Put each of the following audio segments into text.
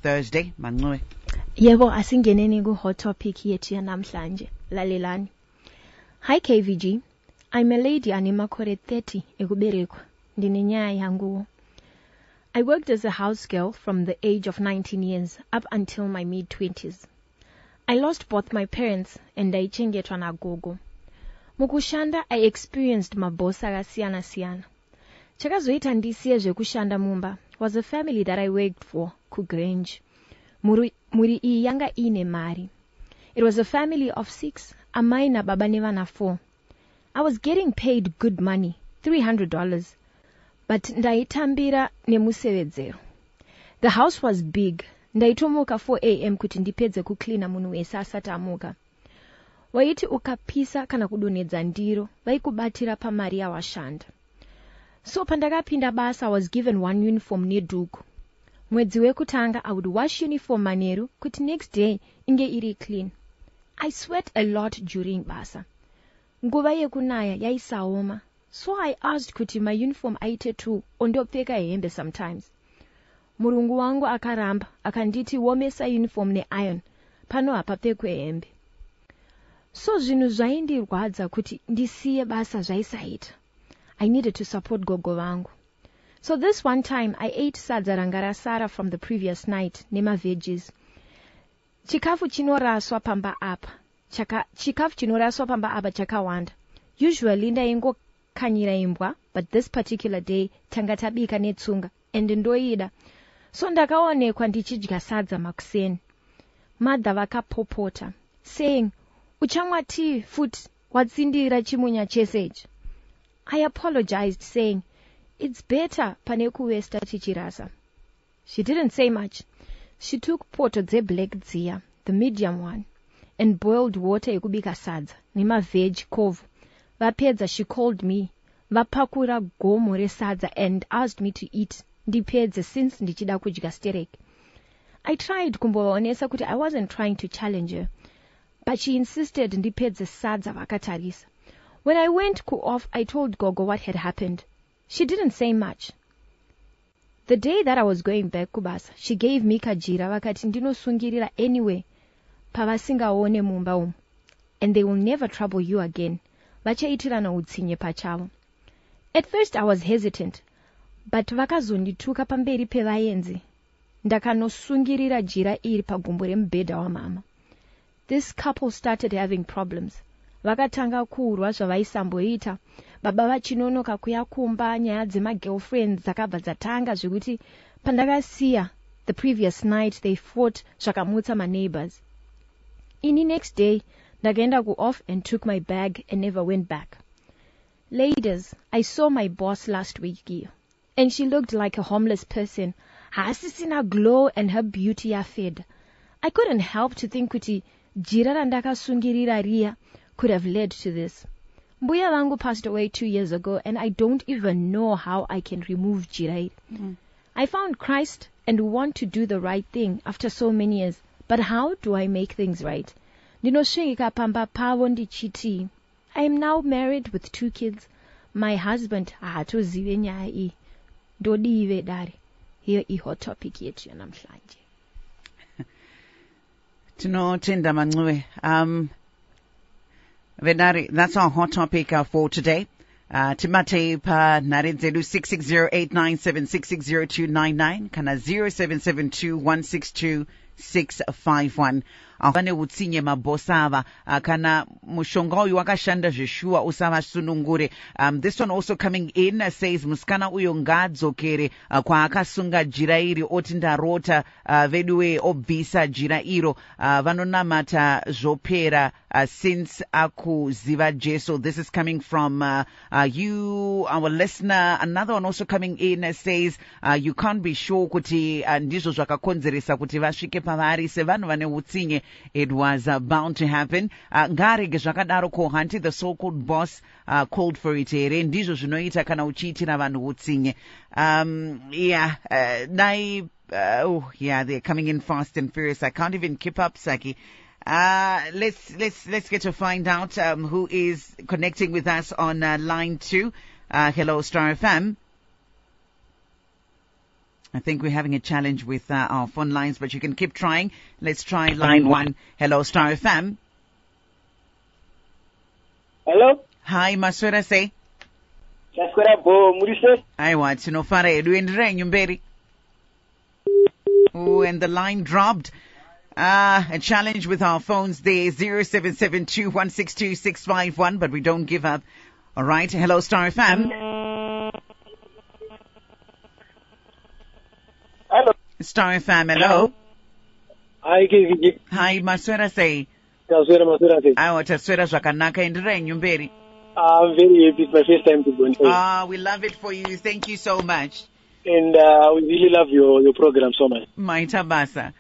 Thursday, Manncube. Yebo, asingeneni ku-hot topic yethu yanamhlanje. Lalelani. Hi KVG. I'm a lady animakore 30 ekuberekwa. Ndinenyaya yangu. I worked as a house girl from the age of 19 years up until my mid-20s. I lost both my parents and ndaichengetwa nagogo. Mukushanda, I experienced mabosa akasiyana-siyana. Chakazoita ndisiye zvekushanda mumba was a family that I worked for, kuGrange. Muri iyi yanga ine mari. It was a family of 6, amai na baba nevana 4. I was getting paid good money, $300, but ndaitambira nemusevedzero. The house was big. Ndaitomuka 4 a.m. kuti ndipedze kucleana munhu wese asati amuka. Waiti ukapisa kana kudonedza ndiro, vaikubatira pamari yawashanda. So pandakapinda basa, I was given one uniform nedhuku. Mwedzi wekutanga, I would wash uniform maneru kuti next day inge iri clean. I sweat a lot during basa. Nguva yekunaya yaisaoma. So I asked kuti my uniform aite tu ondopfeka hembe sometimes. Murungu wangu akaramba, akanditi womesa uniform ne-iron, pano hapapfekwe hembe. So zvinhu zvaindirwadza kuti ndisiye basa zvaisaita. I needed to support gogo vangu. So this one time, I ate sadza ranga rasara from the previous night, nema veggies. Chikafu chinoraswa pamba apa chakawanda. Usually ndaingokanyira imbwa, but this particular day, tanga tabika netsunga, and ndoida. So ndakaonekwa ndichidya sadza makuseni. Madha vakapopota, saying, "Uchamwa tea, futi, watsindira chimunya chesechi." I apologized, saying, "It's better pane kuwesta tichirasa." She didn't say much. She took poto dze black dzia, the medium one, and boiled water ekubika sadza, nema veg kovu. Vapedza, she called me. Vapakura gomo resadza and asked me to eat. Ndipedze since ndichida kudya stereki. I tried kumbovaonesa kuti I wasn't trying to challenge her, but she insisted ndipedze sadza vakatarisa. When I went off, I told Gogo what had happened. She didn't say much. The day that I was going back kubasa, she gave me kajira vakati ndinosungirira anyway pavasingaone mumba umu, and they will never trouble you again. Vachaitirana utsinye pachavo. At first I was hesitant, but vakazondituka pamberi pevaenzi. Ndakanosungirira jira iri pagumbo remubhedha wamama. This couple started having problems. Vakatanga kurwa zvavaisamboita. Baba vachinonoka kuya kumba, nyaya dzemagirlfriends dzakabva dzatanga zvekuti pandakasiya the previous night they fought zvakamutsa maneighbors. Ini next day ndakaenda ku-off and took my bag and never went back. Ladies, I saw my boss last week here, and she looked like a homeless person. Hasisina glow and her beauty yafed. I couldn't help to think kuti jira randakasungirira riya could have led to this. Mbuya vangu passed away 2 years ago, and I don't even know how I can remove jira. I found Christ and want to do the right thing after so many years, but how do I make things right? Ndinosvika pamba pavo ndichiti. I am now married with 2 kids. My husband haatozive nyaya iyi. Ndodive dare. Hiyo hot topic yetu yanamhlanje. Tinotenda Manncube. Vedari, that's our hot topic for today. Timate pa naredzedu 6608976602299 kana 0772162651. Afane utsinye mabosava kana mushonga uyu wakashanda zveshuwa usavasunungure. This one also coming in says muskana uyo ngadzokere kwaakasunga jira iri oti ndarota veduwe obvisa jira iro vanonamata zvopera since akuziva Jesu. This is coming from you, our listener. Another one also coming in says you can't be sure kuti ndizvo zvakakonzeresa kuti vasvike pavari sevanhu vane utsinye. It was bound to happen. Ngarege zvakadaro ko hanti the so-called boss called for it here. Ndizvo zvinoita kana uchiitira vanhu utsinye. They're coming in fast and furious. I can't even keep up, Saki. Let's get to find out who is connecting with us on line 2. Hello, Star FM. I think we're having a challenge with our phone lines, but you can keep trying. Let's try line 1. Hello, Star FM. Hello? Hi, Maswera say. Maswera bo, murise? Aiwa, tinofara edu endere nyumberi. Oh, and the line dropped. A challenge with our phones there, 0772162651, but we don't give up. All right. Hello, Star FM. Hello. Star FM, hello. Hi, Kiki. Hi, Maswera say. Maswera say. Aiwa, taswera zvakanaka endere nyumberi. I'm very happy. It's my first time to go in. We love it for you. Thank you so much. And we really love your program so much. Maitabasa.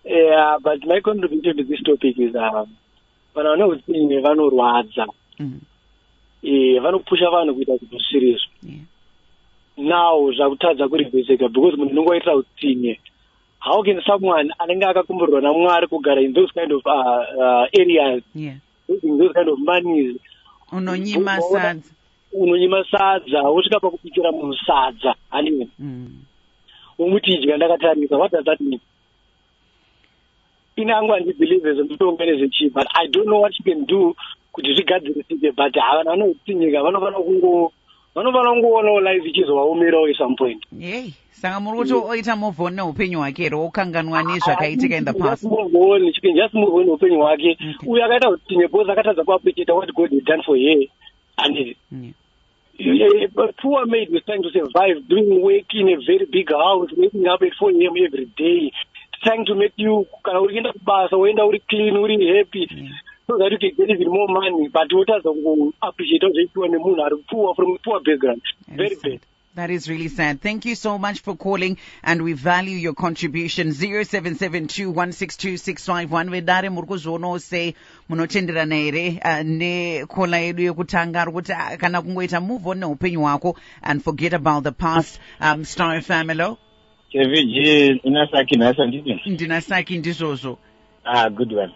Yeah, but my contribution to this topic is when I know it's in vanorwadza. Vanopusha vanhu kuita kuti serious. Now zvakutadza kuribveseka because munhu unongoita utsinye. How can someone anenge akakumburwa naMwari kugara in those kind of areas, in those kind of monies, unonyima sadza wosvika pakubikira munhu sadza anyway umuti idya ndakatarisa. What does that mean? Inangu handibelieve zvemutombo nezvechi, but I don't know what you can do kuti zvigadzirisike, but havana vanotsinyika vanofana kungoona life ichizovaomerawo at some point. Saka muri kuti oita move on neupenyu hwake here wokanganwa nezvakaitika in the past. Just move on neupenyu hwake. Uyo akaita kutsinye because akatadza kuappreciate what God had done for her. And a poor maid was trying to survive, doing work in a very big house, waking up at 4 a.m. every day, trying to make you clean, happy, so that you can get even more money. But what does appreciate when the moon are poor from a poor background? Very bad. That is really sad. Thank you so much for calling, and we value your contribution. 0772162651. Vedare murikuzvono se munotenderana here ne kola yedu yekutanga kuti kana kungoita move on neupenyu hwako and forget about the past. Star family. KVG inasaki nasa ndizvo. Ndinasaki ndizvozvo. Good one.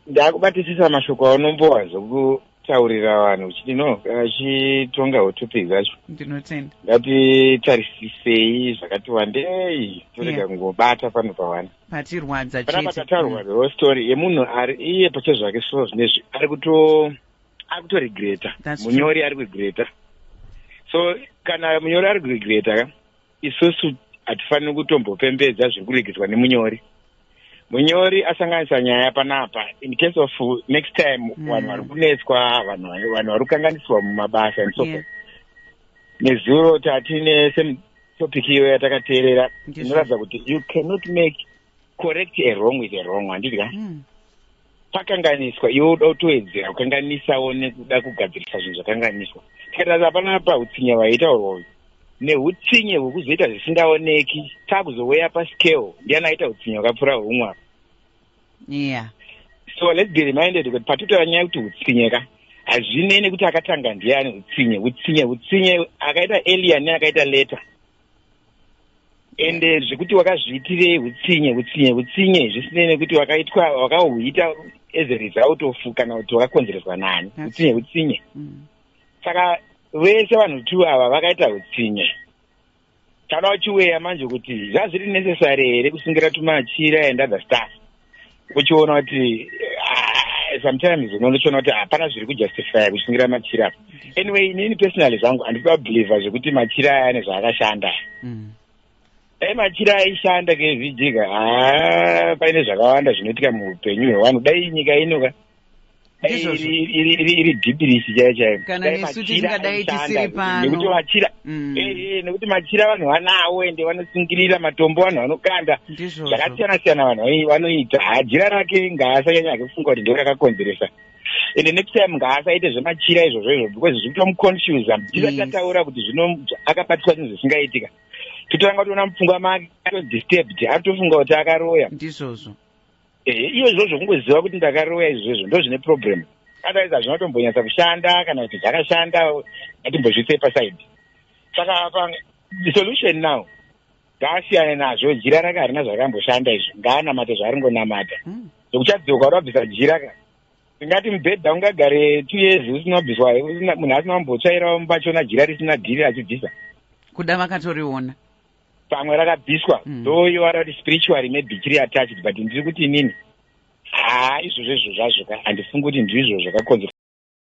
Ndakubatisisa mashoko aunombowa zokutaurira vanhu uchiti achitonga topic zacho. Ndinotenda. Ngatitarisisei zvakati wandei torega kungobata pano pawana. Patirwadza chete. Pataurwa the story yemunhu ari iye pachezvake so zvinezvi ari kutoregreta. Munyori ari kuregreta. So kana munyori ari kuregreta isusu hatifaniri kutombopembedza zviri kuregedzwa nemunyori. Munyori asanganisa nyaya panapa in case of next time vanhu vari kunetswa, vanhu vari kukanganiswa mumabasa and so forth. Nezuro tatine topic iyo yatakateerera inoratidza kuti you cannot correct a wrong with a wrong. Handidya pakanganiswa iwe uda kutowedzera kukanganisawo nekuda kugadzirisa zvinhu zvakanganiswa. Tikatarisa panapa utsinye hwaitaurwa uyu neutsinye hwekuzoita zvisingaoneki takuzoweya pascale ndiani aita utsinye hwakapfuura humwe. So let's be reminded kuti patutaura nyaya kuti utsinye hazvinei kuti akatanga ndiani utsinye akaita earlier neakaita later. Ende zvekuti wakazviitirei utsinye zvisinei kuti wakahuita as a result of kana kuti wakakonzereswa nani. Utsinye. Saka vese vanhu tu ava vakaita utsinye. Kana uchiweya manje kuti zvazviri necessary here kusungira tumachira and other stuff. Uchiona kuti sometimes unochiona kuti hapana zviri kujustify kusungira machira. Anyway, inini personally zvangu handikubabhiliva zvekuti machira aya nezvaakashanda. Machira aishanda kevhijika paine zvakawanda zvinoitika muupenyu hwevanhu. Dai nyika inoka iri dhibirisi chaiyo. Kana nesu tingadai tisiri pano. Nekuti machira vanhu vanawo ende vanosungirira matombo vanhu vanokanda. Zvakasiyana-siyana vanhu vanoita. Jira rake ngaasanyanya kufunga kuti ndo rakakonzeresa. Ende next time ngaasaite zvemachira izvozvo because zvinotomuconfusa. Tisa tataura kuti zvino akabatwa zvinhu zvisingaitika. Totanga kuona mupfungwa make disturbed. Atofunga kuti akaroya. Ndizvozvo. Iyo izvozvo kungoziva kuti ndakaroya izvozvo ndo zvine problem. Otherwise zvinotombonyatsa kushanda kana kuti zvakashanda ngatimbozvise paside. Saka the solution now ngaasiyane nazvo. Jira rake harina zvakamboshanda izvo. Ngaanamate zvaaringonamata. Zvokuchadzoka urabvisa jira tingati mubhedha ungagare 2 years usina kubviswa munhu asina kumbotsvairawo mubachona jira risina dhiri achibvisa. Kuda vakatoriona. pamwe rakabviswa though you are spiritually maybe chiri attached but ndiri kuti inini izvozvo zvazvo handifungi kuti ndizvo zvakakonzera